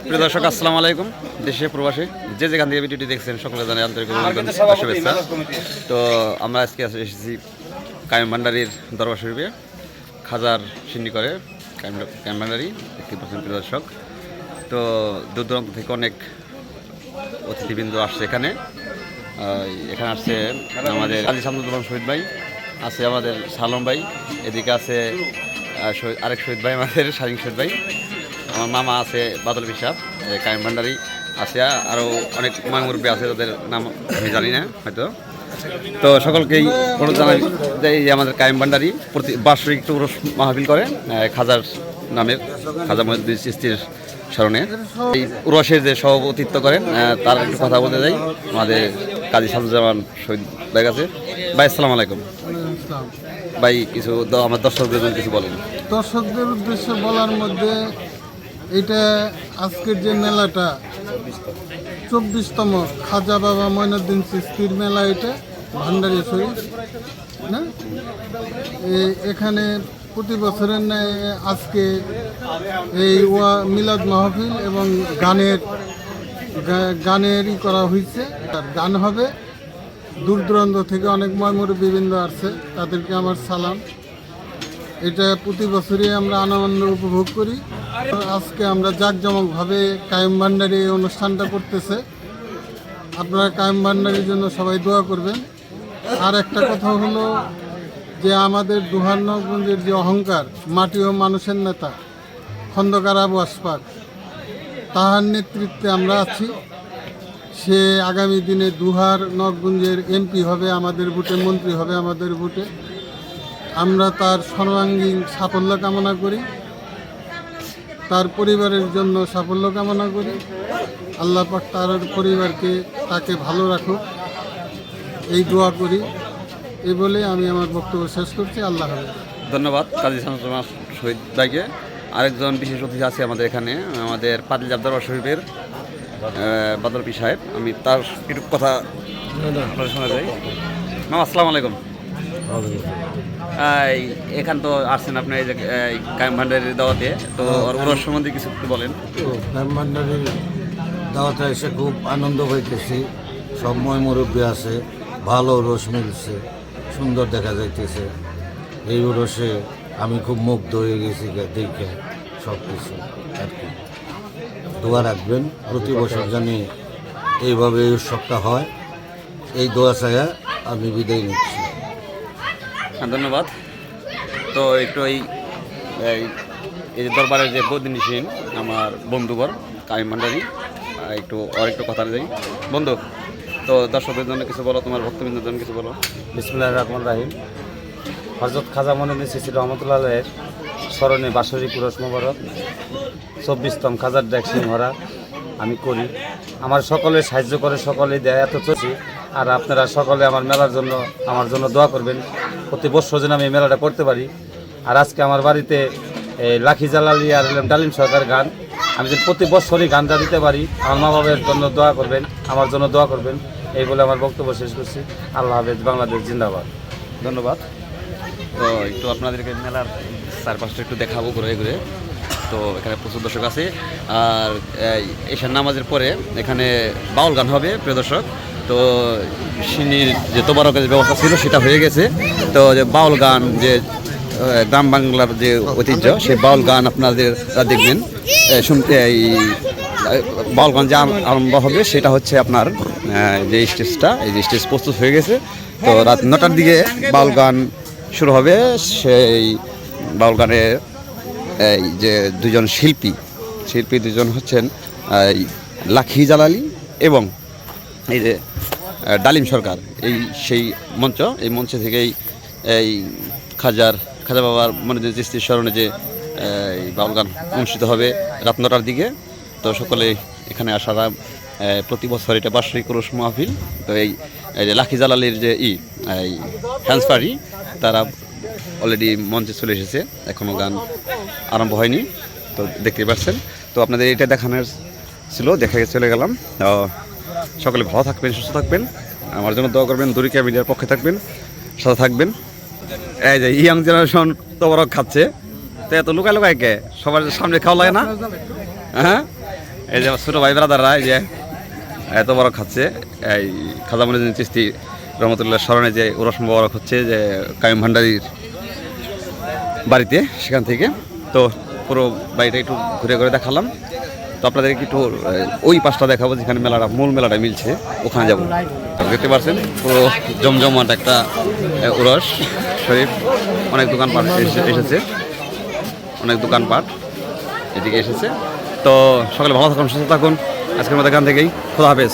প্রিয় দর্শক, আসসালামু আলাইকুম। দেশে প্রবাসী যে যেখান থেকে ভিডিওটি দেখছেন সকলে জানাই আন্তরিক শুভেচ্ছা। তো আমরা আজকে এসেছি কায়েম ভান্ডারীর দরবার শরীফে, খাজার সিন্নি করে কায়েম ভান্ডারী দেখতে পাচ্ছেন প্রিয় দর্শক। তো দূর দূরান্ত থেকে অনেক অতিথিবৃন্দ আসছে এখানে। এখানে আসছে আমাদের কাজী শামসুজ্জামান শহীদ ভাই, আছে আমাদের সালম ভাই, এদিকে আছে আরেক শহীদ ভাই, আমাদের শারীন শহীদ ভাই, আমার মামা আছে বাদল বিশ্বাস, কায়েম ভান্ডারী আছে, আরও অনেক মুরব্বী আছে, তাদের নাম আমি জানি না হয়তো। তো সকলকেই অনুরোধ জানাই যে এই আমাদের কায়েম ভান্ডারী প্রতি বার্ষিক একটু উরস মাহফিল করে খাজার নামের, খাজা মহিউদ্দিন চিশতির স্মরণে। এই উরসের যে সভাপতিত্ব করেন তার একটু কথা বলতে যাই আমাদের কাজী শামসুজ্জামান শহীদ ভাই কাছে। ভাই আসসালামু আলাইকুম। ভাই কিছু আমার দর্শকদের জন্য কিছু বলেন। দর্শকদের উদ্দেশ্যে বলার মধ্যে এটা আজকের যে মেলাটা 24তম খাজা বাবা মঈনুদ্দিন চিশতির মেলা, এটা ভান্ডারী শরীফ না, এখানে প্রতি বছরের ন্যায় আজকে এই মিলাদ মাহফিল এবং গানেরই করা হয়েছে। আর গান হবে, দূর দূরান্ত থেকে অনেক মুরব্বিবৃন্দ আসছে, তাদেরকে আমার সালাম। এটা প্রতি বছরই আমরা আনন্দ উপভোগ করি। আজকে আমরা জাঁকজমকভাবে কায়েম ভান্ডারী এই অনুষ্ঠানটা করতেছে। আপনারা কায়েম ভান্ডারীর জন্য সবাই দোয়া করবেন। আর একটা কথা হলো যে আমাদের দুহারনগঞ্জের যে অহংকার, মাটি ও মানুষের নেতা খন্দকার আবু আশফাক, তাহার নেতৃত্বে আমরা আছি। সে আগামী দিনে দুহারনগঞ্জের এমপি হবে আমাদের ভোটে, মন্ত্রী হবে আমাদের ভোটে। আমরা তার সর্বাঙ্গীন সাফল্য কামনা করি, তার পরিবারের জন্য সাফল্য কামনা করি। আল্লাহ পাক তার পরিবারকে, তাকে ভালো রাখুক, এই দোয়া করি। এই বলে আমি আমার বক্তব্য শেষ করছি। আল্লাহ হাফেজ। ধন্যবাদ কাজী শামসুজ্জামান শহীদ ভাইকে। আরেকজন বিশেষ অতিথি আছে আমাদের এখানে, আমাদের পাতিলজাব দরবার শরীফের বাদল পীর সাহেব। আমি তার একটু কথা শোনা যাই। মামা আসসালামু আলাইকুম। এখান তো আসছেন আপনি এই যে কায়েম ভান্ডারীর দাওয়াতে, তো ওর সম্বন্ধে কিছু একটু বলেন। কায়েম ভান্ডারীর দাওয়াতে এসে খুব আনন্দ হইতেছি। সব মুরব্বী আছে, ভালো রস মিলছে, সুন্দর দেখা যাইতেছে। এই রসে আমি খুব মুগ্ধ হয়ে গেছি দেখে সব কিছু। আর কি দোয়া রাখবেন, প্রতি বছর জানি এইভাবে এই উৎসবটা হয়, এই দোয়া চাইয়া আমি বিদায় নিচ্ছি। ধন্যবাদ। তো একটু এই যে দরবারের যে বদিনিসীন আমার বন্ধুবর কায়েম ভান্ডারী, একটু কথা যাই। বন্ধু, তো দর্শকদের জন্য কিছু বলো, তোমার ভক্তবৃন্দের জন্য কিছু বলো। বিসমিল্লাহির রহমানির রহিম। হযরত খাজা মঈনুদ্দিন চিশতি রহমতুল্লাহের স্মরণে বাৎসরিক উরস মোবারক 24তম খাজার ডাক সিংহরা আমি করি। আমার সকলে সাহায্য করে, সকলেই দেয়, এত চলছি। আর আপনারা সকলে আমার জন্য দোয়া করবেন, প্রতি বছর যেন আমি এই মেলাটা করতে পারি। আর আজকে আমার বাড়িতে লাখি জালালি আর ডালিম সরকার গান, আমি যদি প্রতি বছরই গানটা দিতে পারি। আমার মা বাবার জন্য দোয়া করবেন, আমার জন্য দোয়া করবেন। এই বলে আমার বক্তব্য শেষ করছি। আল্লাহ হাফেজ, বাংলাদেশ জিন্দাবাদ। ধন্যবাদ। তো একটু আপনাদেরকে মেলার চারপাশটা একটু দেখাবো ঘুরে ঘুরে। তো এখানে প্রচুর দর্শক আছে। আর এশার নামাজের পরে এখানে বাউল গান হবে প্রিয় দর্শক। তো সিন্নির যে তোবারকের যে ব্যবস্থা ছিল সেটা হয়ে গেছে। তো যে বাউল গান, যে গ্রাম বাংলার যে ঐতিহ্য, সেই বাউল গান আপনাদের দেখবেন, শুনতে। এই বাউল গান যে আরম্ভ হবে সেটা হচ্ছে আপনার যে স্টেজটা, এই যে স্টেজ প্রস্তুত হয়ে গেছে। তো রাত 9টার দিকে বাউল গান শুরু হবে। সেই বাউল গানে এই যে দুজন শিল্পী দুজন হচ্ছেন লাখি জালালি এবং এই যে ডালিম সরকার। সেই মঞ্চে থেকেই এই খাজা বাবার মঈনুদ্দিন চিশতির স্মরণে যে বাউল গান অনুষ্ঠিত হবে রাত 9টার দিকে। তো সকলে এখানে আসারা প্রতি বছর এটা বার্ষিক উরস মাহফিল। তো এই যে লাখি জালালির যে এই ফ্যান্স পার্টি, তারা অলরেডি মঞ্চে চলে এসেছে, এখনও গান আরম্ভ হয়নি। তো দেখতে পাচ্ছেন। তো আপনাদের এটা দেখানোর ছিল, দেখে চলে গেলাম। সকলে ভালো থাকবেন, সুস্থ থাকবেন, আমার জন্য দোয়া করবেন, দরিকা মিডিয়ার পক্ষে থাকবেন, সাথে থাকবেন। এই যে ইয়াং জেনারেশন তোবারক খাচ্ছে, তো এত লুকায় কে? সবার সামনে খাওয়া লাগে না? হ্যাঁ, এই যে আমার ছোটো ভাই ব্রাদাররা এই যে এত বড় খাচ্ছে, এই খাজা মনিউদ্দিন চিশতি রহমতুল্লাহ স্মরণে যে ওরস মোবারক হচ্ছে যে কাইম ভান্ডারির বাড়িতে, সেখান থেকে। তো পুরো বাড়িটা একটু ঘুরে ঘুরে দেখালাম। তো আপনাদেরকে একটু ওই পাশটা দেখাবো যেখানে মেলাটা, মূল মেলাটা মিলছে, ওখানে যাবো। দেখতে পাচ্ছেন পুরো জমজমাট একটা উরস শরীফ, অনেক দোকানপাট এসেছে, অনেক দোকানপাট এদিকে এসেছে। তো সকালে ভালো থাকুন, সুস্থ থাকুন, আজকের মতো এখান থেকেই খোদা হাফেজ।